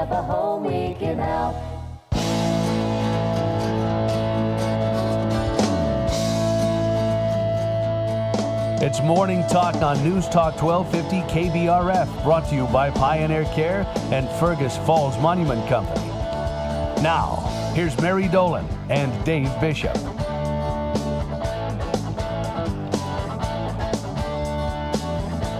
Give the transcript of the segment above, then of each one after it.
have a home we can help. It's Morning Talk on News Talk 1250 KBRF, brought to you by Pioneer Care and Fergus Falls Monument Company. Now, here's Mary Dolan and Dave Bishop.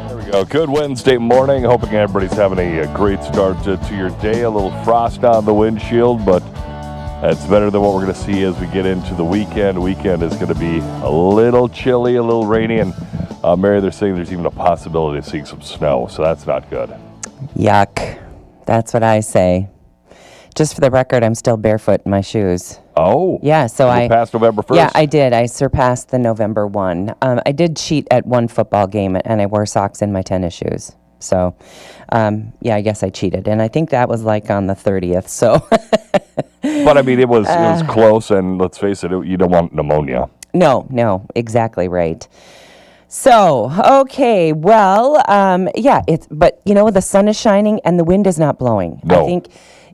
There we go. Good Wednesday morning. Hoping everybody's having a great start to your day. A little frost on the windshield, but it's better than what we're going to see as we get into the weekend. Weekend is going to be a little chilly, a little rainy, and Mary, they're saying there's even a possibility of seeing some snow, so that's not good. Yuck. That's what I say. Just for the record, I'm still barefoot in my shoes. Oh. Yeah, so I passed November 1st? Yeah, I did. I surpassed the November 1. I did cheat at one football game, and I wore socks in my tennis shoes. So, yeah, I guess I cheated. And I think that was like on the 30th, so. But, I mean, it was close, and let's face it, you don't want pneumonia. No, exactly right. So, okay, well, yeah, but, you know, the sun is shining and the wind is not blowing. No. I think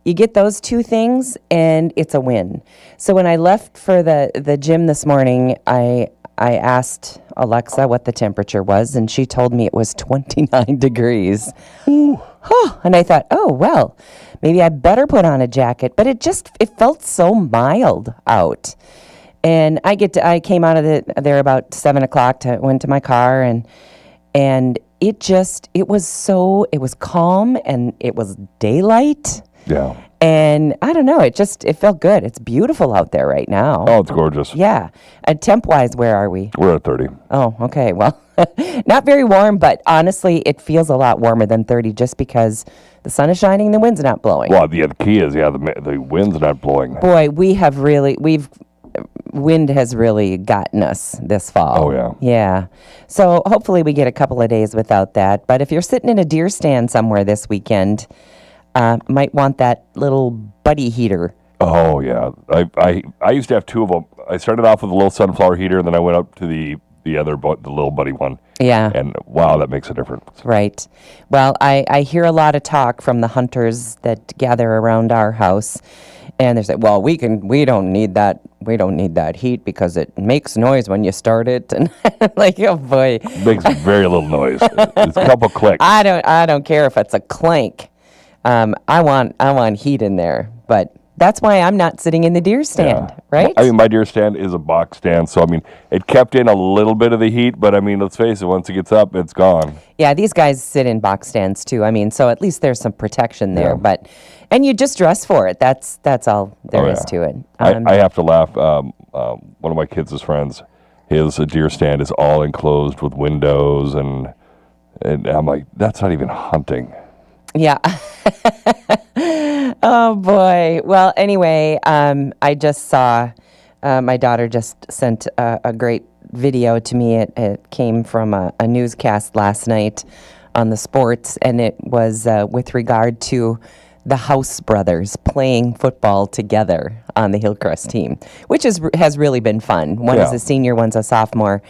you get those two things and it's a win. So when I left for the gym this morning, I asked Alexa what the temperature was, and she told me it was 29 degrees. Ooh. And I thought, oh, well, maybe I better put on a jacket. But it felt so mild out. And I came out of there about 7 o'clock, went to my car, and it was calm and it was daylight. Yeah. And I don't know, it felt good. It's beautiful out there right now. Oh, it's gorgeous. Yeah. And temp-wise, where are we? We're at 30. Oh, okay. Well, not very warm, but honestly, it feels a lot warmer than 30 just because the sun is shining and the wind's not blowing. Well, the key is, the wind's not blowing. Boy, wind has really gotten us this fall. Oh, yeah. Yeah. So hopefully we get a couple of days without that. But if you're sitting in a deer stand somewhere this weekend, might want that little buddy heater. Oh, yeah. I used to have two of them. I started off with a little sunflower heater, and then I went up to the little buddy one. Yeah. And, wow, that makes a difference. Right. Well, I hear a lot of talk from the hunters that gather around our house. And they say, well, we don't need that heat because it makes noise when you start it. And like, oh boy. It makes very little noise. It's a couple clicks. I don't care if it's a clank. I want heat in there. But that's why I'm not sitting in the deer stand, right? I mean, my deer stand is a box stand, so I mean, it kept in a little bit of the heat, but I mean, let's face it, once it gets up, it's gone. Yeah, these guys sit in box stands too. I mean, so at least there's some protection there. Yeah. And you just dress for it. That's all there is to it. I have to laugh. One of my kids' friends, his deer stand is all enclosed with windows, and I'm like, that's not even hunting. Yeah. Oh, boy. Well, anyway, I just saw my daughter just sent a great video to me. It came from a newscast last night on the sports, and it was with regard to the House brothers playing football together on the Hillcrest team, which has really been fun. One is a senior, one's a sophomore,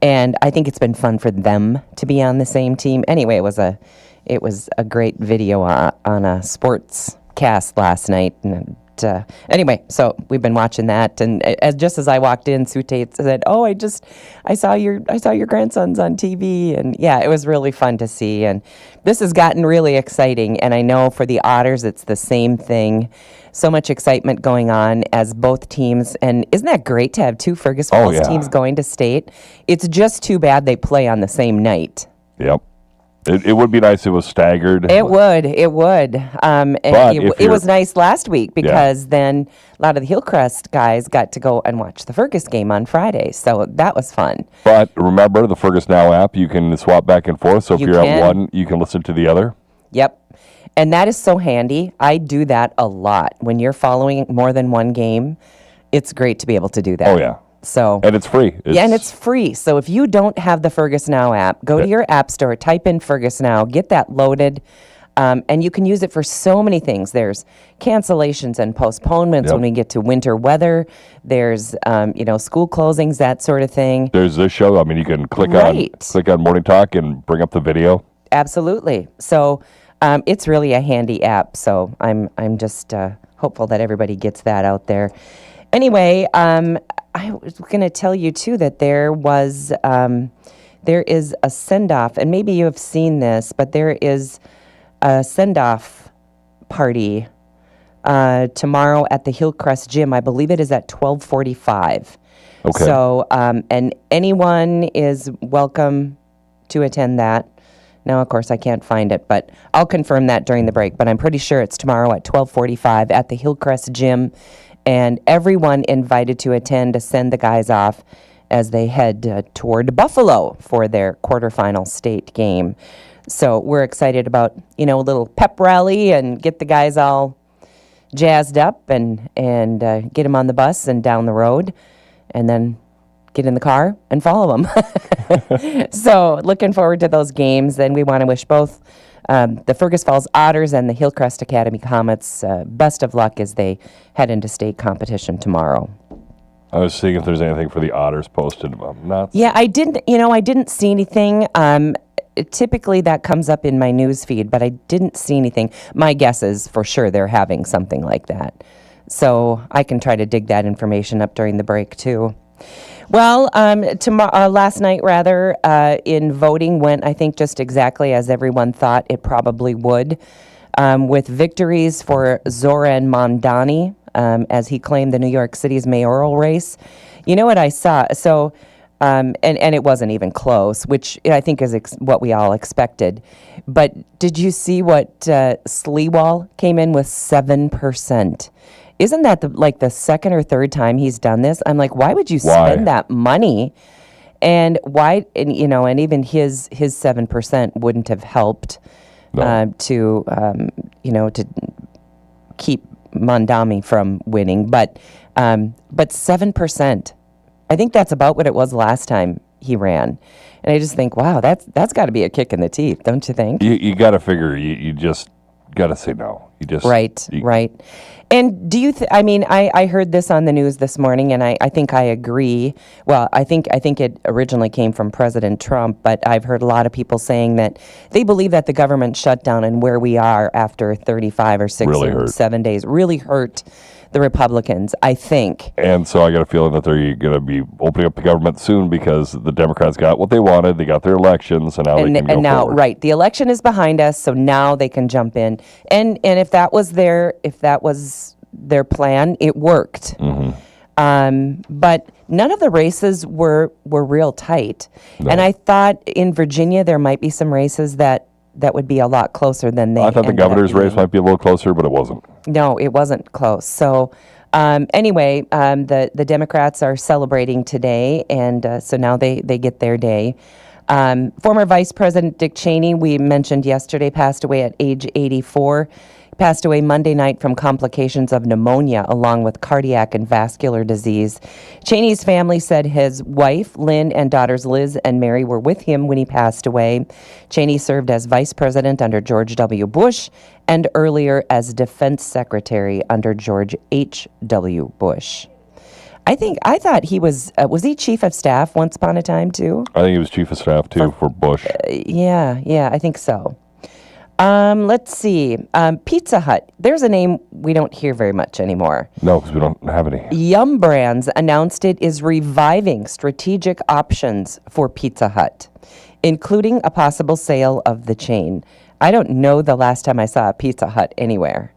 and I think it's been fun for them to be on the same team. Anyway, it was a great video on a sports cast last night, and anyway, so we've been watching that, and just as I walked in, Sue Tate said, "Oh, I saw your grandsons on TV," and yeah, it was really fun to see, and this has gotten really exciting, and I know for the Otters, it's the same thing. So much excitement going on as both teams, and isn't that great to have two Fergus Falls teams going to state? It's just too bad they play on the same night. Yep. It would be nice if it was staggered. It would. It was nice last week because then a lot of the Hillcrest guys got to go and watch the Fergus game on Friday. So that was fun. But remember, the Fergus Now app, you can swap back and forth. So if you're at one, you can listen to the other. Yep. And that is so handy. I do that a lot. When you're following more than one game, it's great to be able to do that. Oh, yeah. And it's free. And it's free. So if you don't have the Fergus Now app, go to your app store, type in Fergus Now, get that loaded, and you can use it for so many things. There's cancellations and postponements when we get to winter weather. There's, school closings, that sort of thing. There's this show. I mean, you can click on Morning Talk and bring up the video. Absolutely. So It's really a handy app, so I'm just hopeful that everybody gets that out there. Anyway, I was going to tell you too that there is a send-off, and maybe you have seen this, but there is a send-off party tomorrow at the Hillcrest Gym. I believe it is at 12:45. Okay. So, and anyone is welcome to attend that. Now, of course, I can't find it, but I'll confirm that during the break. But I'm pretty sure it's tomorrow at 12:45 at the Hillcrest Gym, and everyone invited to attend to send the guys off as they head toward Buffalo for their quarterfinal state game. So we're excited about, a little pep rally and get the guys all jazzed up and get them on the bus and down the road, and then get in the car and follow them. So looking forward to those games. And we want to wish both the Fergus Falls Otters and the Hillcrest Academy Comets best of luck as they head into state competition tomorrow. I was seeing if there's anything for the Otters posted. Yeah, I didn't see anything. Typically that comes up in my news feed, but I didn't see anything. My guess is for sure they're having something like that. So I can try to dig that information up during the break too. Well, last night, in voting went, I think, just exactly as everyone thought it probably would, with victories for Zoran Mondani, as he claimed the New York City's mayoral race. You know what I saw? So, and it wasn't even close, which I think is what we all expected. But did you see what Sleewall came in with 7%? Isn't that the second or third time he's done this? I'm like, why would you spend that money? And why? And even his 7% wouldn't have helped to keep Mondami from winning. But 7%, I think that's about what it was last time he ran. And I just think, wow, that's got to be a kick in the teeth, don't you think? You got to figure. You just got to say no. Right. And do you? I heard this on the news this morning, and I think I agree. Well, I think it originally came from President Trump, but I've heard a lot of people saying that they believe that the government shutdown and where we are after 35 or 6 or 7 days really hurt the Republicans, I think. And so I got a feeling that they're going to be opening up the government soon because the Democrats got what they wanted. They got their elections, and now they can go forward. Right, the election is behind us, so now they can jump in. And if that was their plan, it worked. Mm-hmm. But none of the races were real tight. No. And I thought in Virginia there might be some races that would be a lot closer than they. I thought the governor's race might be a little closer, but it wasn't. No, it wasn't close. So anyway, the Democrats are celebrating today, and so now they get their day. Former Vice President Dick Cheney, we mentioned yesterday, passed away at age 84. He passed away Monday night from complications of pneumonia, along with cardiac and vascular disease. Cheney's family said his wife, Lynn, and daughters Liz and Mary were with him when he passed away. Cheney served as vice president under George W. Bush and earlier as defense secretary under George H.W. Bush. I thought he was he chief of staff once upon a time too? I think he was chief of staff too for Bush. Yeah, I think so. Let's see. Pizza Hut. There's a name we don't hear very much anymore. No, because we don't have any. Yum Brands announced it is reviving strategic options for Pizza Hut, including a possible sale of the chain. I don't know the last time I saw a Pizza Hut anywhere.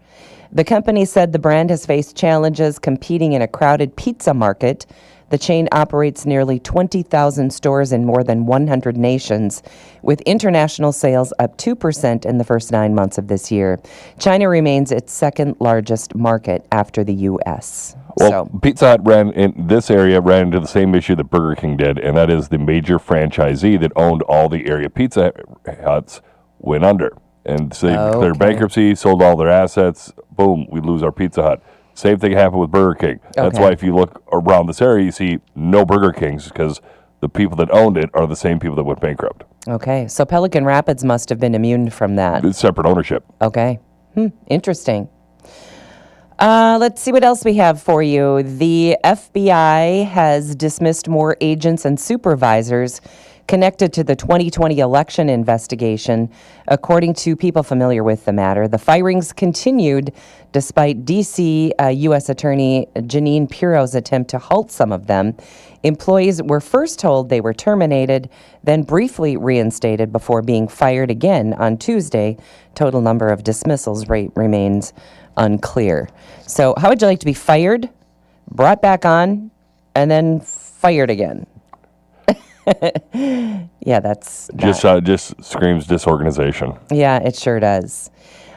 The company said the brand has faced challenges competing in a crowded pizza market. The chain operates nearly 20,000 stores in more than 100 nations, with international sales up 2% in the first 9 months of this year. China remains its second largest market after the U.S. Well, Pizza Hut ran into the same issue that Burger King did, and that is the major franchisee that owned all the area Pizza Huts went under. And so they declared bankruptcy, sold all their assets, boom, we lose our Pizza Hut. Same thing happened with Burger King. That's why if you look around this area, you see no Burger Kings, because the people that owned it are the same people that went bankrupt. Okay, so Pelican Rapids must have been immune from that. It's separate ownership. Okay, interesting. Let's see what else we have for you. The FBI has dismissed more agents and supervisors connected to the 2020 election investigation. According to people familiar with the matter, the firings continued despite D.C. U.S. Attorney Janine Pirro's attempt to halt some of them. Employees were first told they were terminated, then briefly reinstated before being fired again on Tuesday. Total number of dismissals remains unclear. So how would you like to be fired, brought back on, and then fired again? Yeah, that's just screams disorganization. Yeah, it sure does.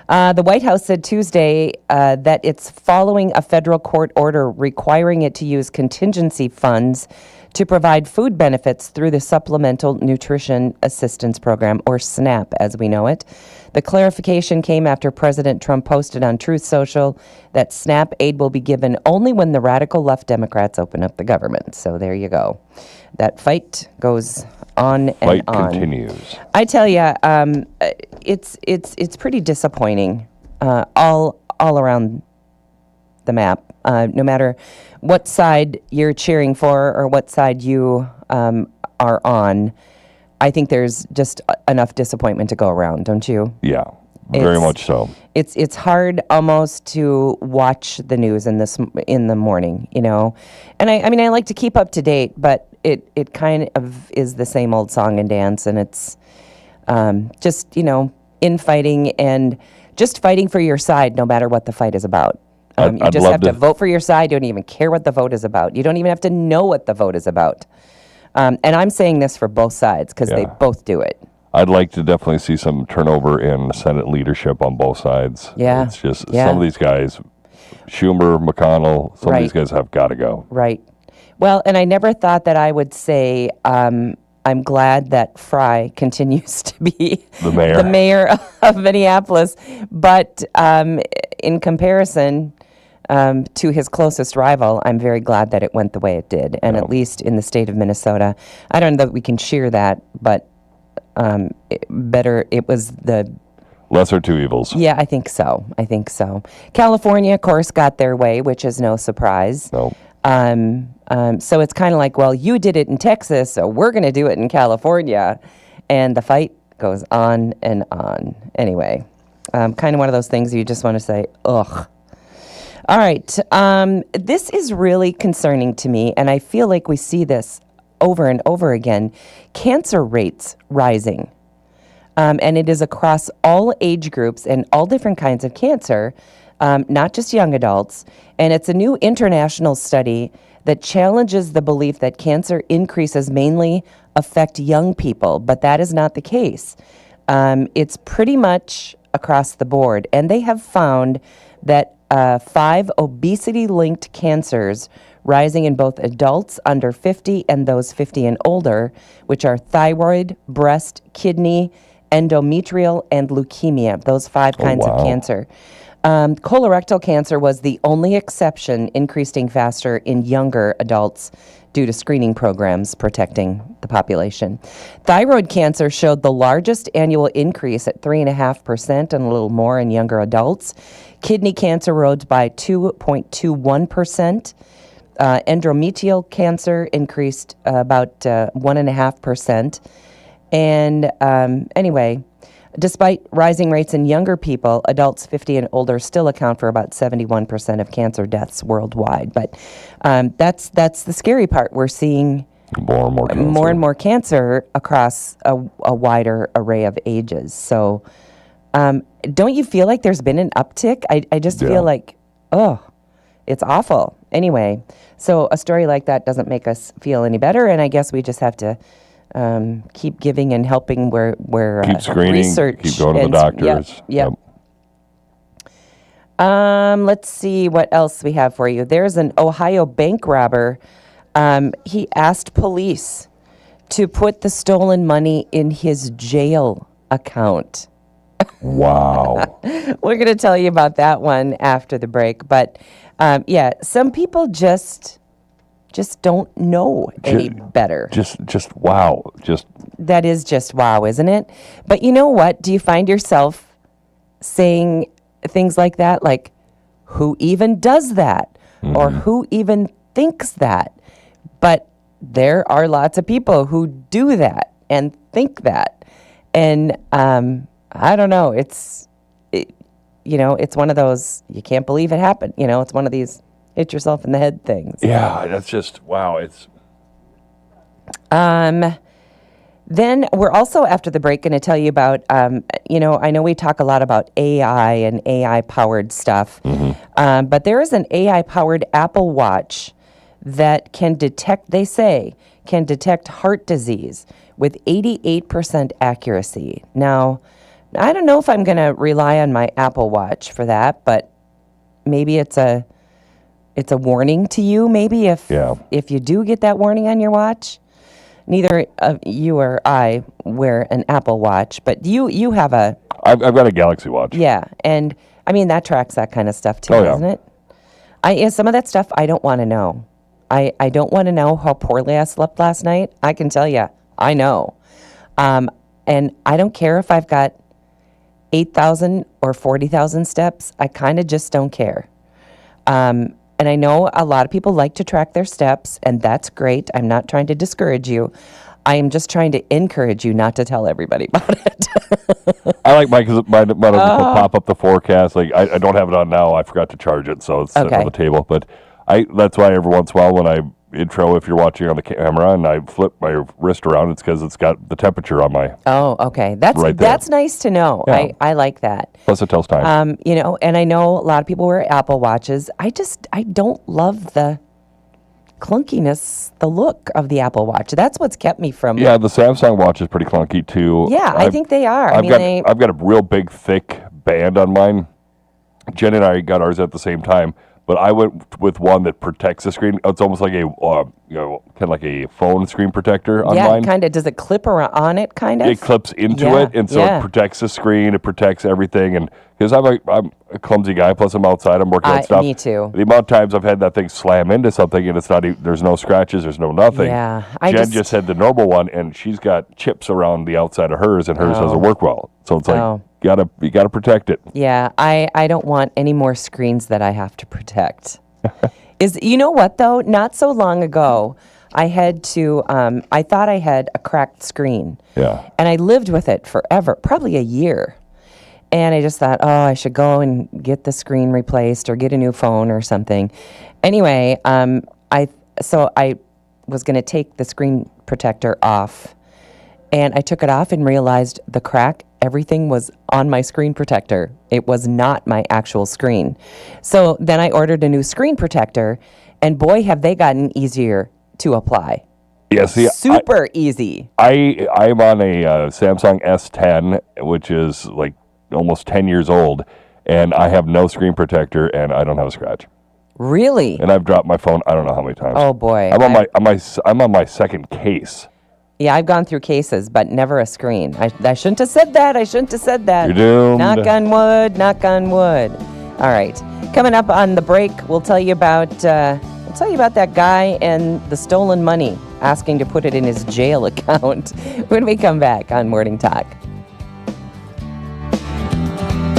The White House said Tuesday that it's following a federal court order requiring it to use contingency funds to provide food benefits through the Supplemental Nutrition Assistance Program, or SNAP as we know it. The clarification came after President Trump posted on Truth Social that SNAP aid will be given only when the radical left Democrats open up the government. So there you go. That fight goes on and Fight on. continues. I tell you, it's pretty disappointing all around the map. No matter what side you're cheering for or what side you are on, I think there's just enough disappointment to go around, don't you? Yeah, very much so. It's hard almost to watch the news in the morning, you know. And I mean I like to keep up to date, but it kind of is the same old song and dance, and it's just, you know, infighting and just fighting for your side no matter what the fight is about. You just have to vote for your side. You don't even care what the vote is about. You don't even have to know what the vote is about. And I'm saying this for both sides because they both do it. I'd like to definitely see some turnover in Senate leadership on both sides. Yeah. It's just some of these guys, Schumer, McConnell, some of these guys have got to go. Right. Well, and I never thought that I would say I'm glad that Fry continues to be the mayor of Minneapolis. But in comparison to his closest rival, I'm very glad that it went the way it did. And at least in the state of Minnesota, I don't know that we can cheer that, but it was the lesser two evils. Yeah, I think so. California, of course, got their way, which is no surprise. No. So it's kind of like, well, you did it in Texas, so we're going to do it in California. And the fight goes on and on. Anyway, kind of one of those things you just want to say, ugh. All right. This is really concerning to me, and I feel like we see this over and over again. Cancer rates rising. And it is across all age groups and all different kinds of cancer, not just young adults. And it's a new international study that challenges the belief that cancer increases mainly affect young people, but that is not the case. It's pretty much across the board. And they have found that 5 obesity-linked cancers rising in both adults under 50 and those 50 and older, which are thyroid, breast, kidney, endometrial, and leukemia, those 5 kinds of cancer. Colorectal cancer was the only exception, increasing faster in younger adults due to screening programs protecting the population. Thyroid cancer showed the largest annual increase at 3.5% and a little more in younger adults. Kidney cancer rose by 2.21%. Endometrial cancer increased about 1.5%. And anyway, despite rising rates in younger people, adults 50 and older still account for about 71% of cancer deaths worldwide. But that's the scary part. We're seeing more and more cancer across a wider array of ages. So don't you feel like there's been an uptick? I just feel like, it's awful. Anyway, so a story like that doesn't make us feel any better, and I guess we just have to keep giving and helping where keep screening, research, keep going to the doctors. Yep. Let's see what else we have for you. There's an Ohio bank robber. He asked police to put the stolen money in his jail account. Wow. We're going to tell you about that one after the break. But some people just don't know any better. Just wow. That is just wow, isn't it? But you know what? Do you find yourself saying things like that? Like, who even does that? Mm-hmm. Or who even thinks that? But there are lots of people who do that. and think that. And I don't know. It's one of those, you can't believe it happened. It's one of these hit yourself in the head things. Yeah, that's just, wow. It's. Then we're also, after the break, going to tell you about, I know we talk a lot about AI and AI-powered stuff, but there is an AI-powered Apple Watch that can detect heart disease with 88% accuracy. Now, I don't know if I'm going to rely on my Apple Watch for that, but maybe it's a warning to you, maybe, if you do get that warning on your watch. Neither of you or I wear an Apple Watch, but you have a... I've got a Galaxy Watch. Yeah, and I mean, that tracks that kind of stuff too, doesn't it? Some of that stuff I don't want to know. I don't want to know how poorly I slept last night. I can tell you, I know. And I don't care if I've got 8,000 or 40,000 steps. I kind of just don't care. And I know a lot of people like to track their steps, and that's great. I'm not trying to discourage you. I am just trying to encourage you not to tell everybody about it. I like mine because mine doesn't pop up the forecast. Like I don't have it on now. I forgot to charge it, so it's sitting on the table. But that's why every once in a while when I intro, if you're watching on the camera and I flip my wrist around, it's because it's got the temperature on my. Oh, okay. That's nice to know. Yeah. I like that. Plus it tells time. And I know a lot of people wear Apple Watches. I don't love the clunkiness, the look of the Apple Watch. That's what's kept me from. Yeah, the Samsung Watch is pretty clunky too. Yeah, I think they are. I've got a real big, thick band on mine. Jen and I got ours at the same time. But I went with one that protects the screen. It's almost like kind of like a phone screen protector on mine. Yeah, kind of. Does it clip on it, kind of? It clips into it, and so it protects the screen. It protects everything. And because I'm a clumsy guy, plus I'm outside, I'm working on stuff. Me too. The amount of times I've had that thing slam into something, and it's not. There's no scratches. There's no nothing. Yeah, Jen just had the normal one, and she's got chips around the outside of hers, and hers doesn't work well. So it's like. You gotta protect it. Yeah, I don't want any more screens that I have to protect. You know what though? Not so long ago, I had to. I thought I had a cracked screen. Yeah. And I lived with it forever, probably a year. And I just thought, I should go and get the screen replaced or get a new phone or something. Anyway, I was going to take the screen protector off, and I took it off and realized the crack. Everything was on my screen protector. It was not my actual screen. So then I ordered a new screen protector, and boy, have they gotten easier to apply. Yeah, see, super easy. I'm on a Samsung S10, which is like almost 10 years old, and I have no screen protector, and I don't have a scratch. Really? And I've dropped my phone I don't know how many times. Oh boy. I'm on my second case. Yeah, I've gone through cases, but never a screen. I shouldn't have said that. You're doomed. Knock on wood, knock on wood. All right. Coming up on the break, we'll tell you about that guy and the stolen money, asking to put it in his jail account when we come back on Morning Talk.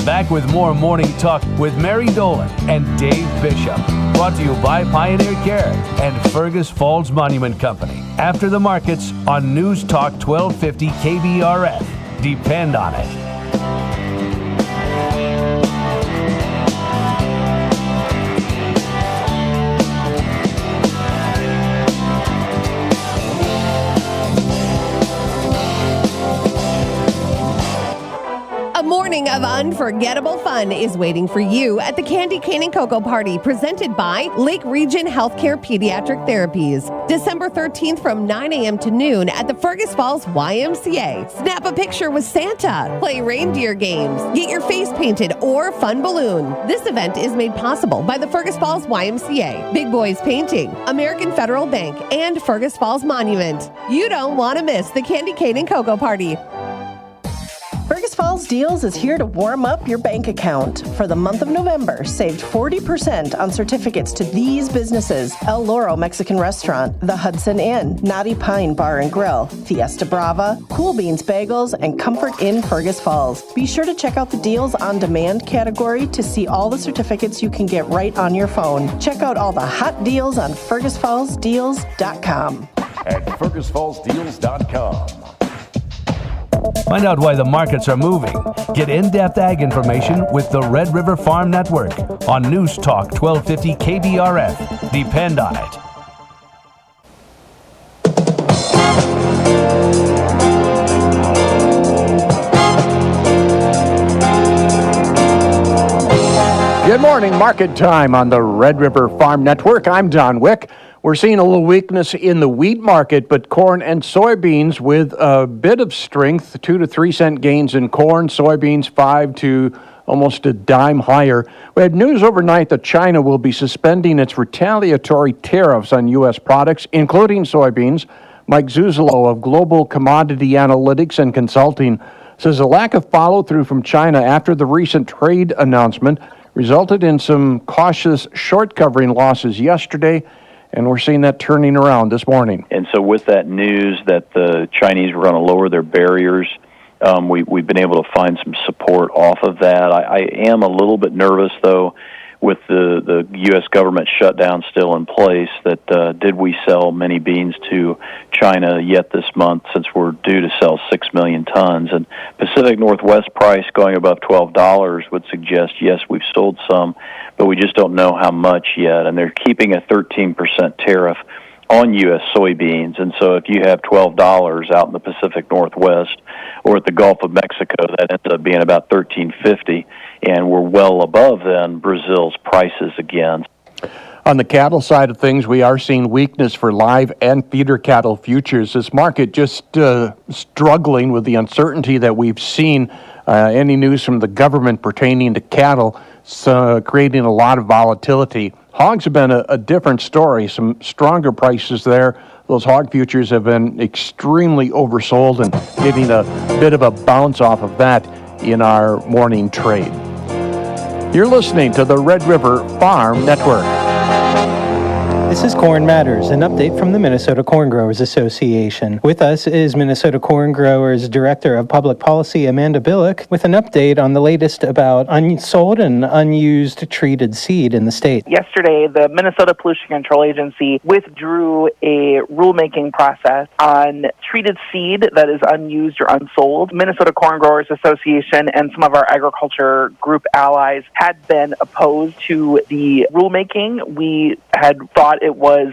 Back with more Morning Talk with Mary Dolan and Dave Bishop. Brought to you by Pioneer Care and Fergus Falls Monument Company. After the markets on News Talk 1250 KBRF. Depend on it. Morning of unforgettable fun is waiting for you at the Candy Cane and Cocoa Party presented by Lake Region Healthcare Pediatric Therapies. December 13th from 9 a.m. to noon at the Fergus Falls YMCA. Snap a picture with Santa. Play reindeer games. Get your face painted or fun balloon. This event is made possible by the Fergus Falls YMCA, Big Boys Painting, American Federal Bank, and Fergus Falls Monument. You don't want to miss the Candy Cane and Cocoa Party. Fergus Falls Deals is here to warm up your bank account. For the month of November, saved 40% on certificates to these businesses: El Loro Mexican Restaurant, The Hudson Inn, Knotty Pine Bar and Grill, Fiesta Brava, Cool Beans Bagels, and Comfort Inn Fergus Falls. Be sure to check out the Deals on Demand category to see all the certificates you can get right on your phone. Check out all the hot deals on FergusFallsDeals.com. At FergusFallsDeals.com. Find out why the markets are moving. Get in-depth ag information with the Red River Farm Network on News Talk 1250 KBRF. Depend on it. Good morning, market time on the Red River Farm Network. I'm Don Wick. We're seeing a little weakness in the wheat market, but corn and soybeans with a bit of strength, 2 to 3 cent gains in corn, soybeans 5 to almost a dime higher. We had news overnight that China will be suspending its retaliatory tariffs on U.S. products, including soybeans. Mike Zuzolo of Global Commodity Analytics and Consulting says a lack of follow-through from China after the recent trade announcement resulted in some cautious short covering losses yesterday, and we're seeing that turning around this morning. And so with that news that the Chinese were going to lower their barriers, we've been able to find some support off of that. I am a little bit nervous, though, with the U.S. government shutdown still in place, that did we sell many beans to China yet this month, since we're due to sell 6 million tons. And Pacific Northwest price going above $12 would suggest, yes, we've sold some, but we just don't know how much yet. And they're keeping a 13% tariff on U.S. soybeans. And so if you have $12 out in the Pacific Northwest or at the Gulf of Mexico, that ends up being about $13.50, and we're well above then Brazil's prices again. On the cattle side of things, we are seeing weakness for live and feeder cattle futures. This market just struggling with the uncertainty that we've seen. Any news from the government pertaining to cattle, creating a lot of volatility. Hogs have been a different story, some stronger prices there. Those hog futures have been extremely oversold and getting a bit of a bounce off of that in our morning trade. You're listening to the Red River Farm Network. This is Corn Matters, an update from the Minnesota Corn Growers Association. With us is Minnesota Corn Growers Director of Public Policy, Amanda Billick, with an update on the latest about unsold and unused treated seed in the state. Yesterday, the Minnesota Pollution Control Agency withdrew a rulemaking process on treated seed that is unused or unsold. Minnesota Corn Growers Association and some of our agriculture group allies had been opposed to the rulemaking. We had thought it was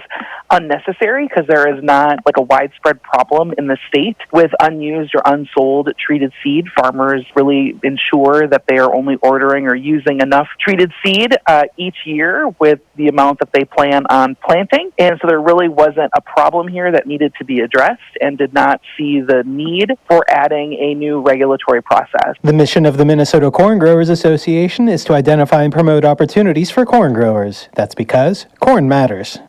unnecessary because there is not like a widespread problem in the state with unused or unsold treated seed. Farmers really ensure that they are only ordering or using enough treated seed each year with the amount that they plan on planting. And so there really wasn't a problem here that needed to be addressed, and did not see the need for adding a new regulatory process. The mission of the Minnesota Corn Growers Association is to identify and promote opportunities for corn growers. That's because corn matters.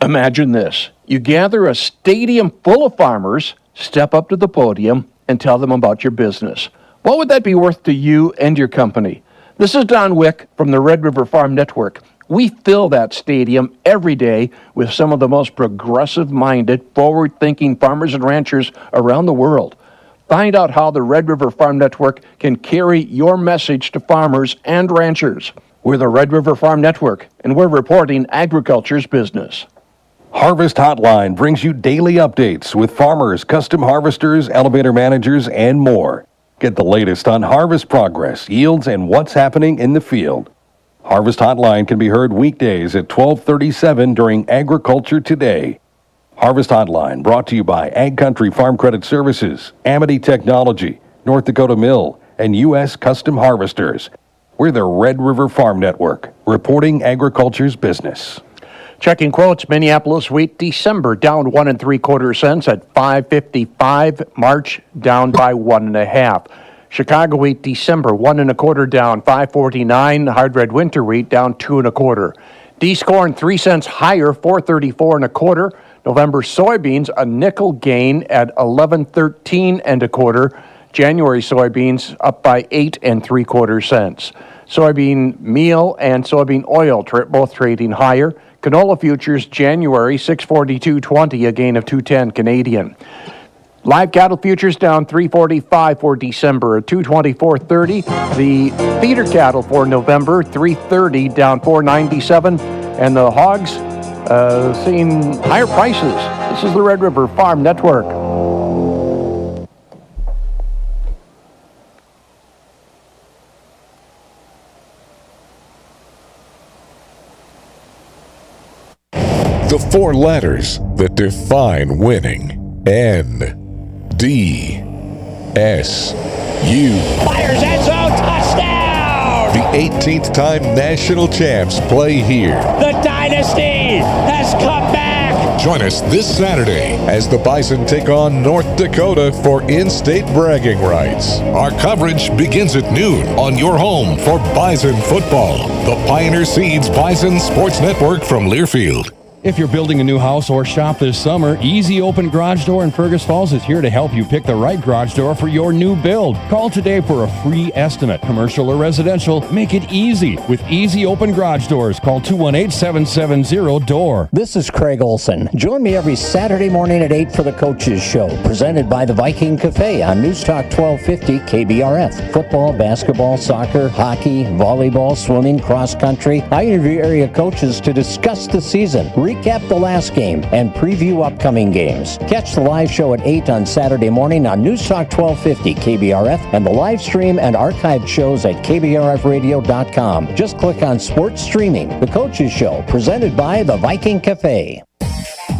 Imagine this. You gather a stadium full of farmers, step up to the podium, and tell them about your business. What would that be worth to you and your company? This is Don Wick from the Red River Farm Network. We fill that stadium every day with some of the most progressive-minded, forward-thinking farmers and ranchers around the world. Find out how the Red River Farm Network can carry your message to farmers and ranchers. We're the Red River Farm Network, and we're reporting agriculture's business. Harvest Hotline brings you daily updates with farmers, custom harvesters, elevator managers, and more. Get the latest on harvest progress, yields, and what's happening in the field. Harvest Hotline can be heard weekdays at 12:37 during Agriculture Today. Harvest Hotline brought to you by Ag Country Farm Credit Services, Amity Technology, North Dakota Mill, and U.S. Custom Harvesters. We're the Red River Farm Network, reporting agriculture's business. Checking quotes, Minneapolis wheat December down 1 3/4 cents at $5.55. March down by 1.5. Chicago wheat December 1 1/4 down $5.49. Hard red winter wheat down 2 1/4. Dees corn 3 cents higher, $4.34 1/4. November soybeans a nickel gain at $11.13 1/4. January soybeans up by 8 3/4 cents. Soybean meal and soybean oil both trading higher. Canola futures January 642.20, a gain of 210 Canadian. Live cattle futures down 345 for December at 224.30. The feeder cattle for November 330 down 497, and the hogs seeing higher prices. This is the Red River Farm Network. The 4 letters that define winning. N-D-S-U. Fires end zone, touchdown! The 18th time national champs play here. The dynasty has come back! Join us this Saturday as the Bison take on North Dakota for in-state bragging rights. Our coverage begins at noon on your home for Bison football. The Pioneer Seeds Bison Sports Network from Learfield. If you're building a new house or shop this summer, Easy Open Garage Door in Fergus Falls is here to help you pick the right garage door for your new build. Call today for a free estimate. Commercial or residential, make it easy with Easy Open Garage Doors. Call 218-770-DOOR. This is Craig Olson. Join me every Saturday morning at 8 for the Coaches Show, presented by the Viking Cafe on News Talk 1250 KBRF. Football, basketball, soccer, hockey, volleyball, swimming, cross country. I interview area coaches to discuss the season, recap the last game, and preview upcoming games. Catch the live show at 8 on Saturday morning on News Talk 1250 KBRF and the live stream and archived shows at kbrfradio.com. Just click on Sports Streaming. The Coaches Show, presented by the Viking Cafe.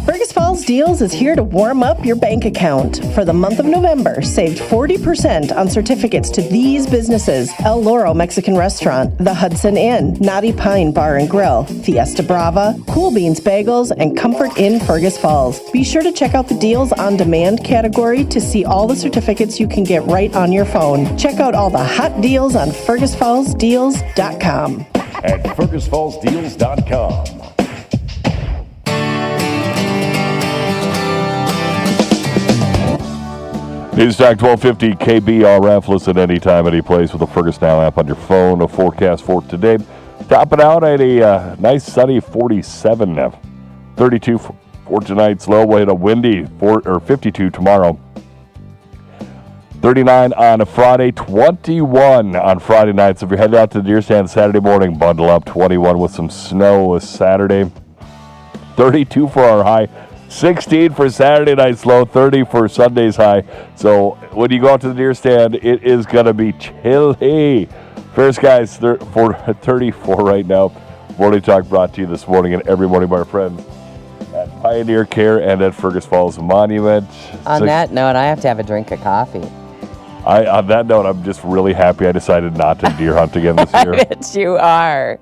Fergus Falls Deals is here to warm up your bank account. For the month of November, saved 40% on certificates to these businesses: El Loro Mexican Restaurant, The Hudson Inn, Knotty Pine Bar and Grill, Fiesta Brava, Cool Beans Bagels, and Comfort Inn Fergus Falls. Be sure to check out the Deals on Demand category to see all the certificates you can get right on your phone. Check out all the hot deals on FergusFallsDeals.com. At FergusFallsDeals.com. News Talk 1250 KBRF. Listen anytime, any place with the Fergus Now app on your phone. A forecast for today. Topping out at a nice sunny 47 now. 32 for tonight's low. We'll hit a windy 52 tomorrow. 39 on a Friday, 21 on Friday night. So if you're headed out to the deer stand Saturday morning, bundle up. 21 with some snow Saturday. 32 for our high. 16 for Saturday night's low, 30 for Sunday's high. So when you go out to the deer stand, it is going to be chilly. Fair skies for 34 right now. Morning Talk brought to you this morning and every morning by our friends at Pioneer Care and at Fergus Falls Monument. On that note, I have to have a drink of coffee. On that note, I'm just really happy I decided not to deer hunt again this year. I bet you are.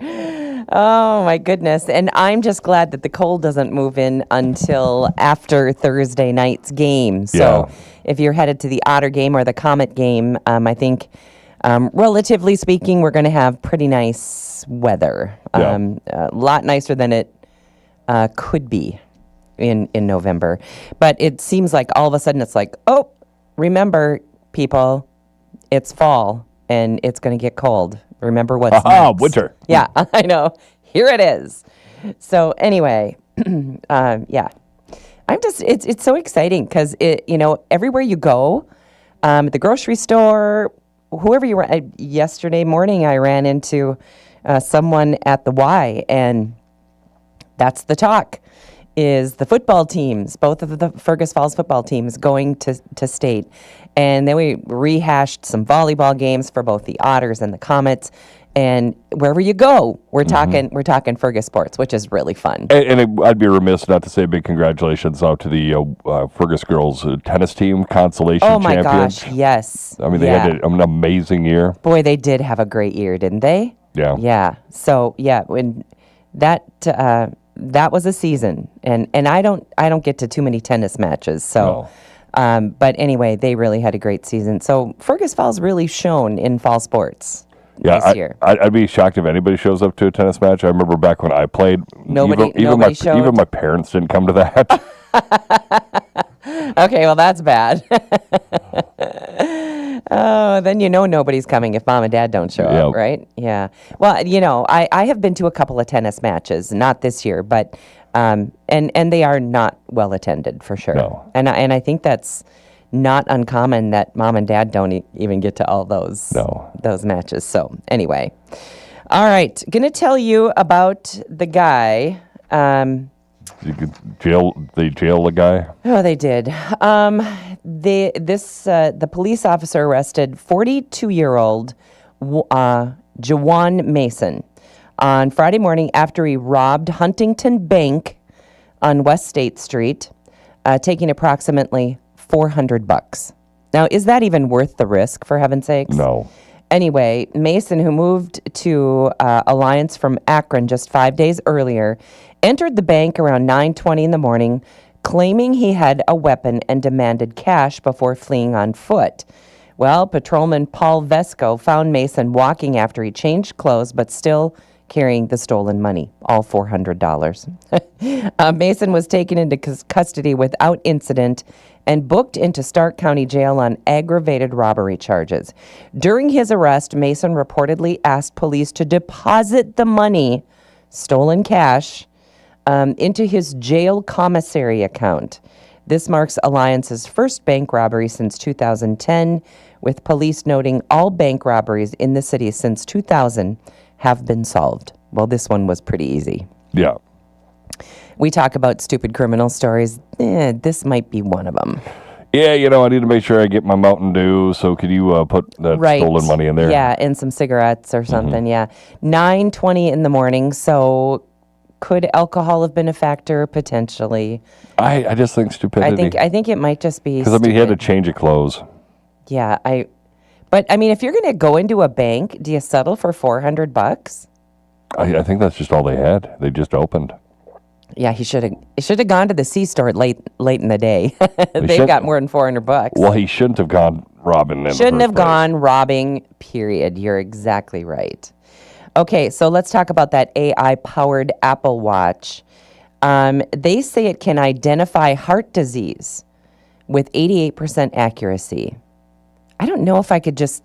Oh, my goodness. And I'm just glad that the cold doesn't move in until after Thursday night's game. So if you're headed to the Otter game or the Comet game, I think, relatively speaking, we're going to have pretty nice weather. A lot nicer than it could be in November. But it seems like all of a sudden it's like, oh, remember, people, it's fall and it's going to get cold. Remember what's next. Winter. Yeah, I know. Here it is. So anyway, yeah, I'm just, it's so exciting because everywhere you go, the grocery store, whoever you were, yesterday morning I ran into someone at the Y, and that's the talk. Is the football teams, both of the Fergus Falls football teams, going to state. And then we rehashed some volleyball games for both the Otters and the Comets. And wherever you go, we're talking Fergus sports, which is really fun. And I'd be remiss not to say a big congratulations out to the Fergus girls tennis team consolation champions. Oh my gosh, yes. I mean, they had an amazing year. Boy, they did have a great year, didn't they? Yeah. Yeah. So yeah, when that was a season, and I don't get to too many tennis matches, so. No. But anyway, they really had a great season. So Fergus Falls really shone in fall sports this year. I'd be shocked if anybody shows up to a tennis match. I remember back when I played, nobody showed. Even my parents didn't come to that. Okay, well that's bad. Oh, then nobody's coming if mom and dad don't show up, right? Yeah. Well, I have been to a couple of tennis matches, not this year, but and they are not well attended for sure. No. And I think that's not uncommon that mom and dad don't even get to all those matches. So anyway, all right, gonna tell you about the guy. You could jail the guy. Oh, they did. The police officer arrested 42-year-old Jawan Mason on Friday morning after he robbed Huntington Bank on West State Street, taking approximately $400. Now, is that even worth the risk, for heaven's sakes? No. Anyway, Mason, who moved to Alliance from Akron just 5 days earlier, entered the bank around 9:20 in the morning, claiming he had a weapon and demanded cash before fleeing on foot. Well, patrolman Paul Vesco found Mason walking after he changed clothes, but still carrying the stolen money, all $400. Mason was taken into custody without incident and booked into Stark County Jail on aggravated robbery charges. During his arrest, Mason reportedly asked police to deposit the money, stolen cash, into his jail commissary account. This marks Alliance's first bank robbery since 2010, with police noting all bank robberies in the city since 2000 have been solved. Well, this one was pretty easy. Yeah. We talk about stupid criminal stories. This might be one of them. Yeah, I need to make sure I get my Mountain Dew, so could you put that stolen money in there? Yeah, and some cigarettes or something, yeah. 9:20 in the morning, so could alcohol have been a factor? Potentially. I just think stupidity. I think it might just be because, he had to change of clothes. Yeah, but if you're going to go into a bank, do you settle for $400? I think that's just all they had. They just opened. Yeah, he should have gone to the C-store late in the day. They've got more than $400. Well, he shouldn't have gone robbing. Shouldn't have gone robbing, period. You're exactly right. Okay, so let's talk about that AI-powered Apple Watch. They say it can identify heart disease with 88% accuracy. I don't know if I could just,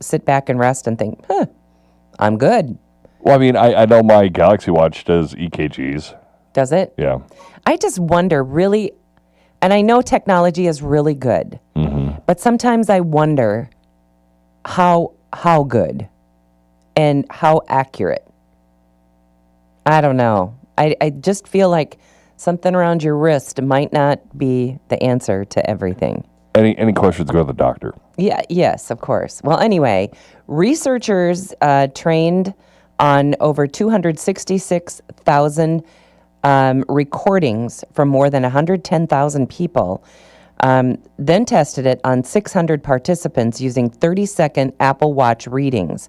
sit back and rest and think, I'm good. Well, I know my Galaxy Watch does EKGs. Does it? Yeah. I just wonder, really, and I know technology is really good, but sometimes I wonder how good and how accurate. I don't know. I just feel like something around your wrist might not be the answer to everything. Any questions, go to the doctor. Yeah. Yes, of course. Well, anyway, researchers trained on over 266,000 recordings from more than 110,000 people, then tested it on 600 participants using 30-second Apple Watch readings.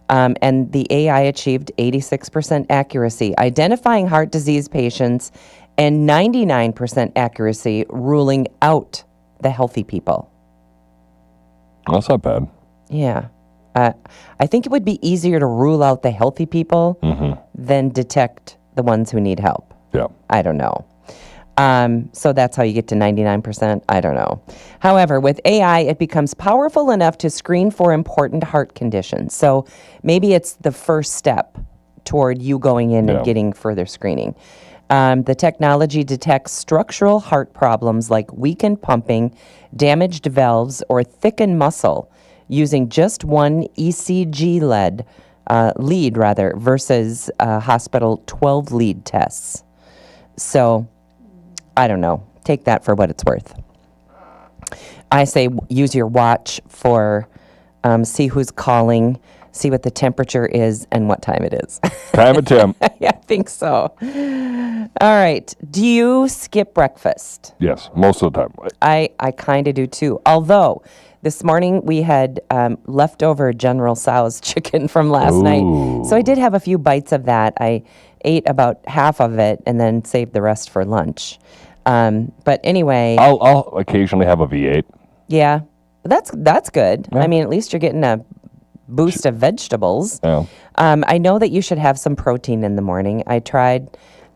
And the AI achieved 86% accuracy, identifying heart disease patients, and 99% accuracy, ruling out the healthy people. That's not bad. Yeah. I think it would be easier to rule out the healthy people than detect the ones who need help. Yeah. I don't know. So that's how you get to 99%. I don't know. However, with AI, it becomes powerful enough to screen for important heart conditions. So maybe it's the first step toward you going in and getting further screening. The technology detects structural heart problems like weakened pumping, damaged valves, or thickened muscle using just one ECG lead versus hospital 12 lead tests. So, I don't know. Take that for what it's worth. I say use your watch for see who's calling, see what the temperature is, and what time it is. Time and temp. Yeah, I think so. All right. Do you skip breakfast? Yes, most of the time. I kind of do too. Although this morning we had leftover General Tso's chicken from last night. So I did have a few bites of that. I ate about half of it and then saved the rest for lunch. But anyway. I'll occasionally have a V8. Yeah. That's good. Yeah. At least you're getting a boost of vegetables. Yeah. I know that you should have some protein in the morning. I tried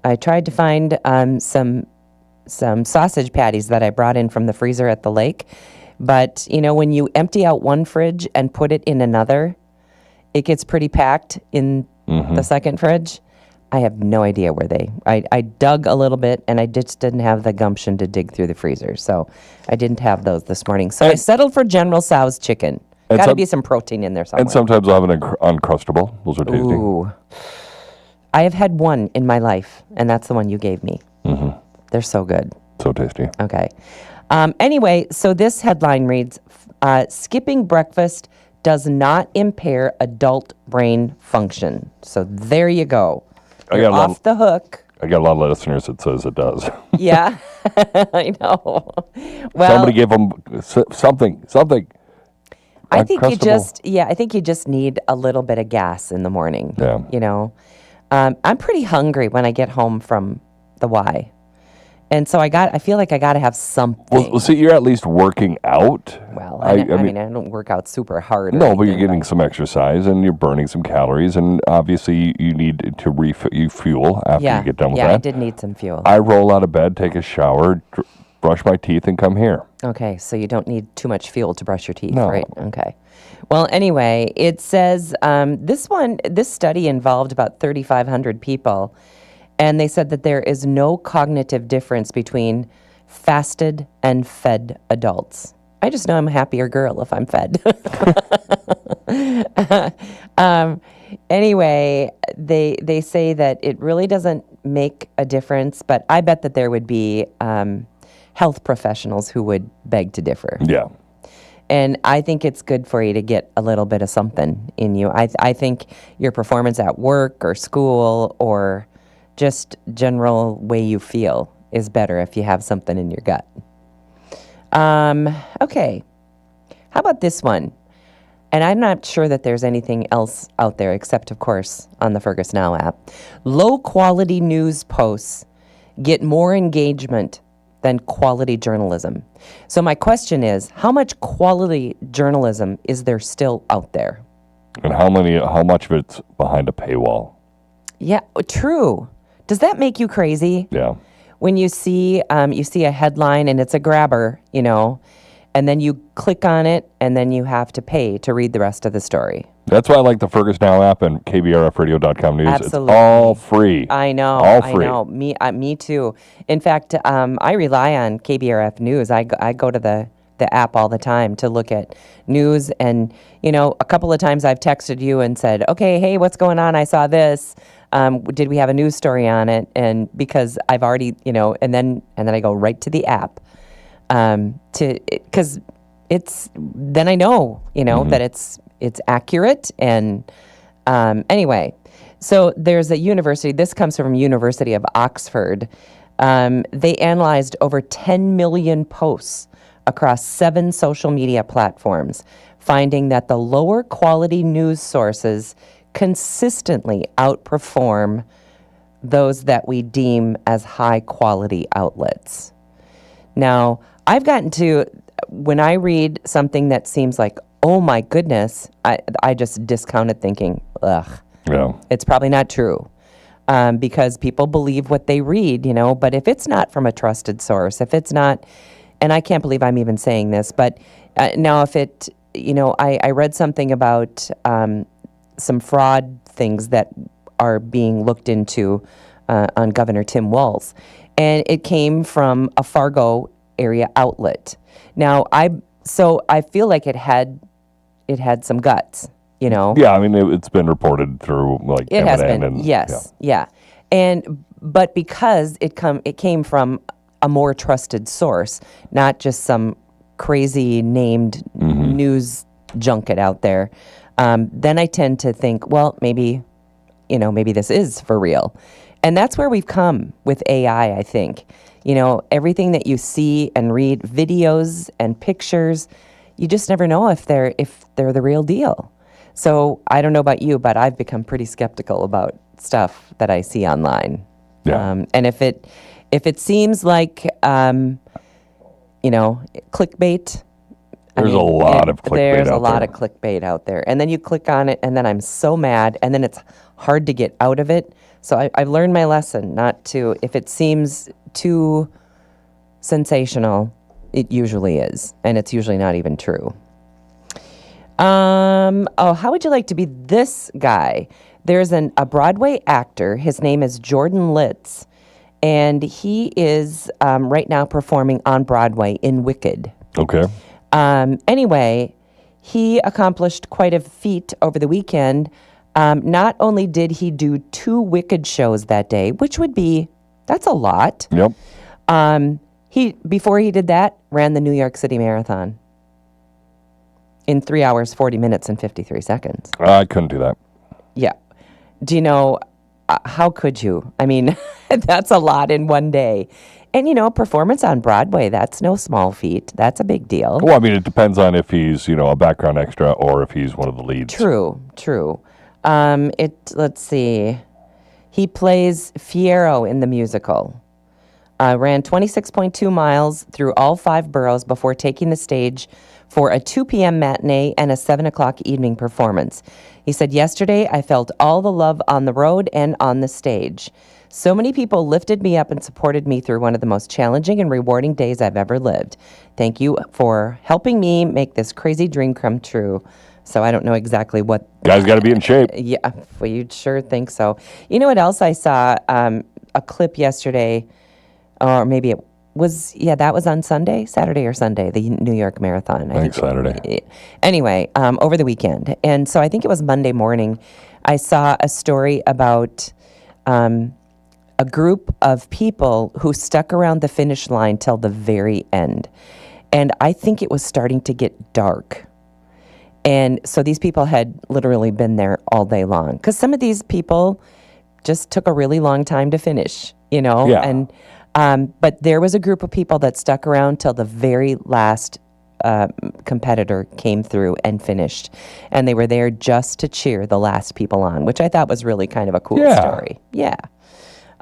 to find some sausage patties that I brought in from the freezer at the lake. But, when you empty out one fridge and put it in another, it gets pretty packed in the second fridge. I have no idea where I dug a little bit, and I just didn't have the gumption to dig through the freezer. So I didn't have those this morning. So I settled for General Tso's chicken. Got to be some protein in there somewhere. And sometimes I'll have an Uncrustable. Those are tasty. Ooh. I have had one in my life, and that's the one you gave me. They're so good. So tasty. Okay. Anyway, so this headline reads, skipping breakfast does not impair adult brain function. So there you go. You're off the hook. I got a lot of listeners that says it does. Yeah, I know. Well, Somebody give them something. I think you just need a little bit of gas in the morning. Yeah. You know, I'm pretty hungry when I get home from the Y. And so I feel like I got to have something. Well, see, you're at least working out. Well, I mean, I don't work out super hard. No, but you're getting some exercise and you're burning some calories, and obviously you need to refuel after you get done with that. Yeah, I did need some fuel. I roll out of bed, take a shower, brush my teeth, and come here. Okay, so you don't need too much fuel to brush your teeth, No. right? Okay. Well, anyway, it says this study involved about 3,500 people, and they said that there is no cognitive difference between fasted and fed adults. I just know I'm a happier girl if I'm fed. Anyway, they say that it really doesn't make a difference, but I bet that there would be health professionals who would beg to differ. Yeah. And I think it's good for you to get a little bit of something in you. I think your performance at work or school or just general way you feel is better if you have something in your gut. Okay. How about this one? And I'm not sure that there's anything else out there except, of course, on the Fergus Now app. Low-quality news posts get more engagement than quality journalism. So my question is, how much quality journalism is there still out there? And how much of it's behind a paywall? Yeah, true. Does that make you crazy? Yeah. When you see a headline and it's a grabber, you know, and then you click on it and then you have to pay to read the rest of the story. That's why I like the Fergus Now app and KBRFradio.com news. Absolutely. It's all free. I know. All free. I know. Me too. In fact, I rely on KBRF News. I go to the app all the time to look at news. And, you know, a couple of times I've texted you and said, okay, hey, what's going on? I saw this. Did we have a news story on it? And because I've already, you know, and then I go right to the app because then I know, you know, that it's accurate. And anyway, so there's a university. This comes from University of Oxford. They analyzed over 10 million posts across 7 social media platforms, finding that the lower quality news sources consistently outperform those that we deem as high quality outlets. Now, I've gotten to, when I read something that seems like, oh my goodness, I just discount it thinking, ugh, Yeah. it's probably not true. Because people believe what they read, you know, but if it's not from a trusted source, if it's not, and I can't believe I'm even saying this, but now if it, you know, I read something about some fraud things that are being looked into on Governor Tim Walz, and it came from a Fargo area outlet. Now, I feel like it had some guts, you know. Yeah, I mean, it's been reported through like It has been, and, yes, yeah. But because it came from a more trusted source, not just some crazy named news junket out there, then I tend to think, well, maybe this is for real. And that's where we've come with AI, I think. You know, everything that you see and read, videos and pictures, you just never know if they're the real deal. So I don't know about you, but I've become pretty skeptical about stuff that I see online. Yeah. And if it seems like, you know, clickbait. There's a lot of clickbait There's a out lot there. of clickbait out there. And then you click on it, and then I'm so mad, and then it's hard to get out of it. So I've learned my lesson not to, if it seems too sensational, it usually is. And it's usually not even true. How would you like to be this guy? There's a Broadway actor. His name is Jordan Litz. And he is right now performing on Broadway in Wicked. Okay. Anyway, he accomplished quite a feat over the weekend. Not only did he do 2 Wicked shows that day, which that's a lot. Yep. Before he did that, ran the New York City Marathon in 3 hours, 40 minutes, and 53 seconds. I couldn't do that. Yeah. Do you know, how could you? I mean, that's a lot in one day. And, you know, performance on Broadway, that's no small feat. That's a big deal. Well, I mean, it depends on if he's, you know, a background extra or if he's one of the leads. True. Let's see. He plays Fiyero in the musical. Ran 26.2 miles through all 5 boroughs before taking the stage for a 2 p.m. matinee and a 7 o'clock evening performance. He said, "Yesterday, I felt all the love on the road and on the stage. So many people lifted me up and supported me through one of the most challenging and rewarding days I've ever lived. Thank you for helping me make this crazy dream come true." So I don't know exactly what... Guy's got to be in shape. Yeah, well, you'd sure think so. You know what else I saw? A clip yesterday, or maybe it was, that was on Saturday or Sunday, the New York Marathon. I think Saturday. Anyway, over the weekend. And so I think it was Monday morning, I saw a story about a group of people who stuck around the finish line till the very end. And I think it was starting to get dark. And so these people had literally been there all day long. Because some of these people just took a really long time to finish, you know? Yeah. And but there was a group of people that stuck around till the very last competitor came through and finished. And they were there just to cheer the last people on, which I thought was really kind of a cool story. Yeah.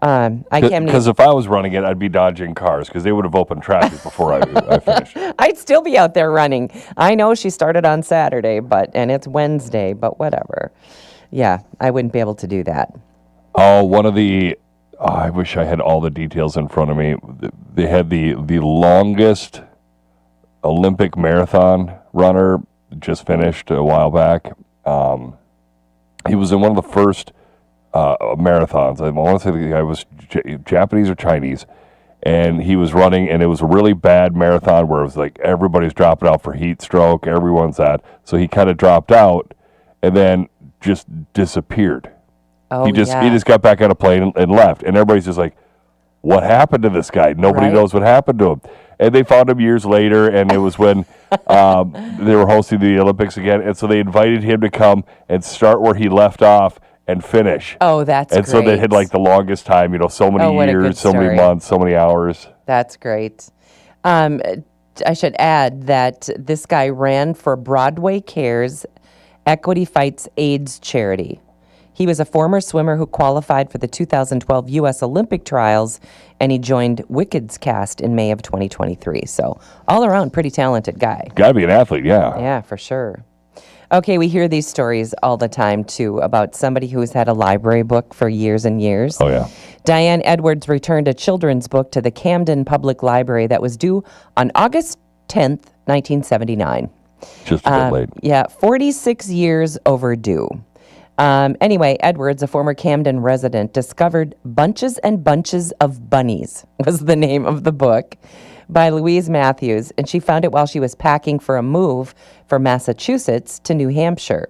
Because if I was running it, I'd be dodging cars because they would have opened traffic before I finished. I'd still be out there running. I know she started on Saturday, and it's Wednesday, but whatever. Yeah, I wouldn't be able to do that. Oh, I wish I had all the details in front of me. They had the longest Olympic marathon runner just finished a while back. He was in one of the first marathons. I want to say the guy was Japanese or Chinese, and he was running, and it was a really bad marathon where it was like everybody's dropping out for heat stroke, everyone's at. So he kind of dropped out and then just disappeared. Oh, he just got back on a plane and left, and everybody's just like, what happened to this guy? Nobody knows what happened to him. And they found him years later, and it was when they were hosting the Olympics again, and so they invited him to come and start where he left off and finish. Oh, that's great. And so they had like the longest time, so many years, so many months, so many hours. That's great. I should add that this guy ran for Broadway Cares Equity Fights AIDS charity. He was a former swimmer who qualified for the 2012 U.S. Olympic trials, and he joined Wicked's cast in May of 2023. So all around, pretty talented guy. Gotta be an athlete, yeah. Yeah, for sure. Okay, we hear these stories all the time, too, about somebody who's had a library book for years and years. Oh, yeah. Diane Edwards returned a children's book to the Camden Public Library that was due on August 10th, 1979. Just a bit late. Yeah, 46 years overdue. Anyway, Edwards, a former Camden resident, discovered Bunches and Bunches of Bunnies was the name of the book by Louise Matthews, and she found it while she was packing for a move from Massachusetts to New Hampshire.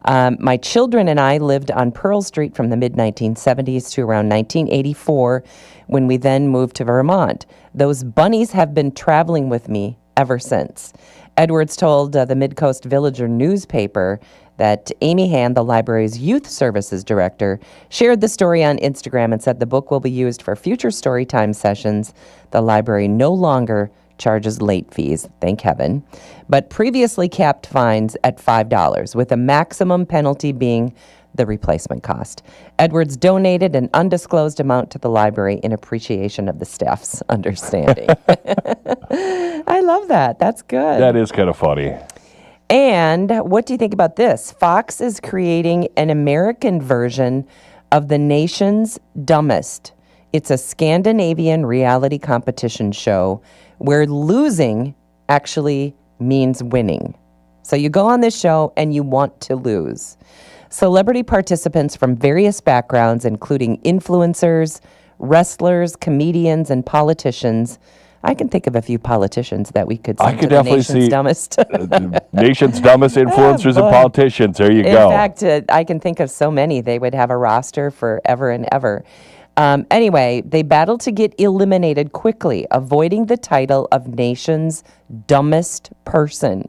My children and I lived on Pearl Street from the mid-1970s to around 1984, when we then moved to Vermont. Those bunnies have been traveling with me ever since. Edwards told the Mid-Coast Villager newspaper that Amy Hand, the library's youth services director, shared the story on Instagram and said the book will be used for future storytime sessions. The library no longer charges late fees, thank heaven, but previously capped fines at $5, with a maximum penalty being the replacement cost. Edwards donated an undisclosed amount to the library in appreciation of the staff's understanding. I love that. That's good. That is kind of funny. And what do you think about this? Fox is creating an American version of The Nation's Dumbest. It's a Scandinavian reality competition show where losing actually means winning. So you go on this show and you want to lose. Celebrity participants from various backgrounds, including influencers, wrestlers, comedians, and politicians. I can think of a few politicians that we could send to the Nation's Dumbest. Nation's Dumbest influencers and politicians. There you go. In fact, I can think of so many. They would have a roster forever and ever. Anyway, they battled to get eliminated quickly, avoiding the title of Nation's Dumbest Person.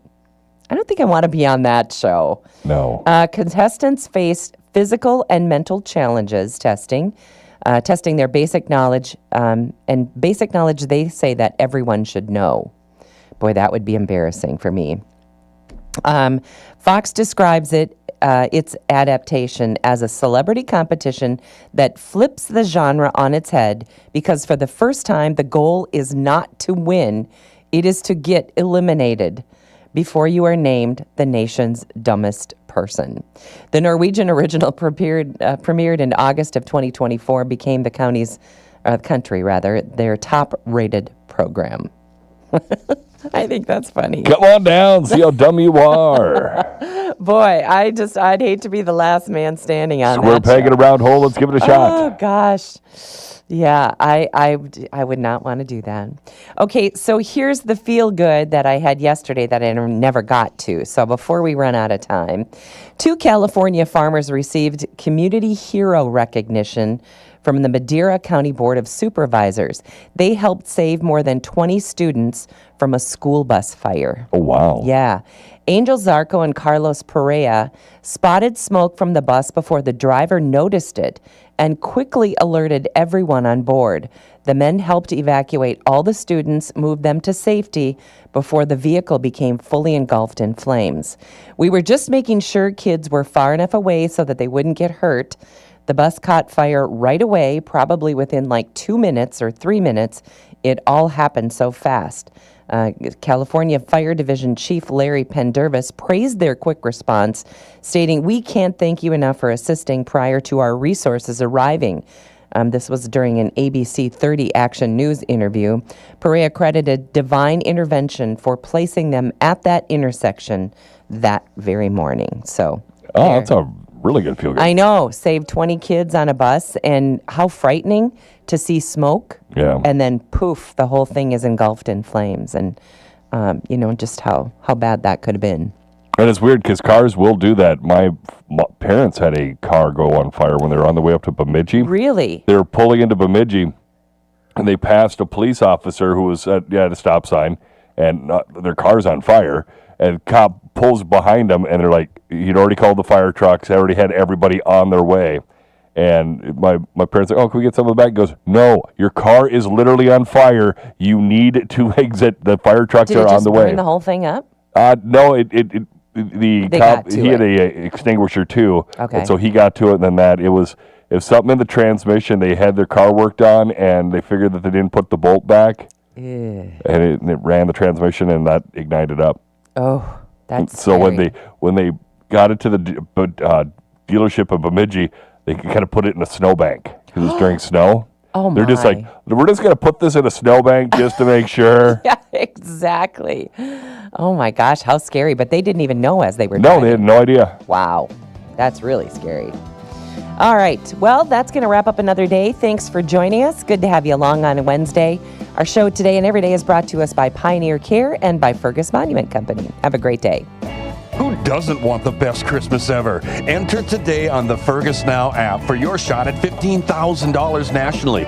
I don't think I want to be on that show. No. Contestants faced physical and mental challenges testing their basic knowledge, and basic knowledge they say that everyone should know. Boy, that would be embarrassing for me. Fox describes its adaptation as a celebrity competition that flips the genre on its head because for the first time, the goal is not to win, it is to get eliminated before you are named the nation's dumbest person. The Norwegian original premiered in August of 2024, became the country, their top-rated program. I think that's funny. Come on down, see how dumb you are. Boy, I'd hate to be the last man standing on Square that peg in a round hole, let's give it a shot. Oh, gosh. Yeah, I would not want to do that. Okay, so here's the feel good that I had yesterday that I never got to. So before we run out of time, 2 California farmers received Community Hero recognition from the Madera County Board of Supervisors. They helped save more than 20 students from a school bus fire. Oh, wow. Yeah. Angel Zarco and Carlos Perea spotted smoke from the bus before the driver noticed it and quickly alerted everyone on board. The men helped evacuate all the students, move them to safety before the vehicle became fully engulfed in flames. We were just making sure kids were far enough away so that they wouldn't get hurt. The bus caught fire right away, probably within like 2 minutes or 3 minutes. It all happened so fast. California Fire Division Chief Larry Pendervis praised their quick response, stating, "We can't thank you enough for assisting prior to our resources arriving." This was during an ABC 30 Action News interview. Perea credited divine intervention for placing them at that intersection that very morning. So, that's a really good feel good. I know, saved 20 kids on a bus, and how frightening to see smoke. Yeah. And then poof, the whole thing is engulfed in flames, and just how bad that could have been. And it's weird because cars will do that. My parents had a car go on fire when they were on the way up to Bemidji. Really? They were pulling into Bemidji, and they passed a police officer who was at a stop sign, and their car's on fire. And cop pulls behind them, and they're like, he'd already called the fire trucks, already had everybody on their way. And my parents are like, "Oh, can we get some of the back?" He goes, "No, your car is literally on fire. You need to exit. The fire trucks are on the way." Did it just burn the whole thing up? No, the cop, he had a extinguisher too. Okay. And so he got to it, and then it was something in the transmission. They had their car worked on, and they figured that they didn't put the bolt back. Yeah. And it ran the transmission, and that ignited up. Oh, that's so scary. when they got it to the dealership of Bemidji, they kind of put it in a snowbank because it was during snow. Oh, They're just like, we're just going to put this in a snowbank just to make sure. Yeah, exactly. Oh my gosh, how scary. But they didn't even know as they were driving. No, they had no idea. Wow, that's really scary. All right, well, that's going to wrap up another day. Thanks for joining us. Good to have you along on a Wednesday. Our show today and every day is brought to us by Pioneer Care and by Fergus Monument Company. Have a great day. Who doesn't want the best Christmas ever? Enter today on the Fergus Now app for your shot at $15,000 nationally.